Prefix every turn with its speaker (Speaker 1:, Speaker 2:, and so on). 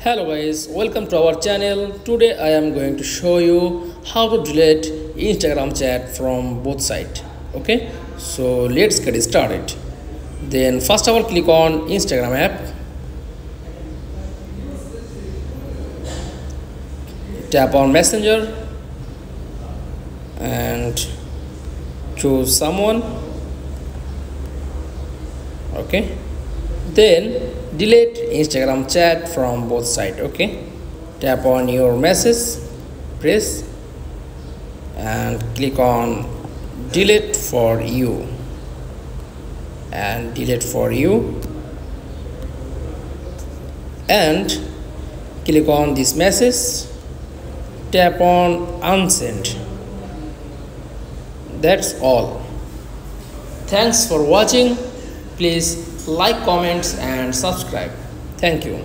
Speaker 1: Hello guys, welcome to our channel. Today I am going to show you how to delete Instagram chat from both sides. Okay, so let's get started. Then first of all, click on Instagram app. Tap on Messenger and choose someone. Okay, then delete Instagram chat from both sides. Okay, tap on your message, press and click on delete for you and delete for you and click on this message, tap on unsend. That's all. Thanks for watching. Please like, comments and subscribe. Thank you.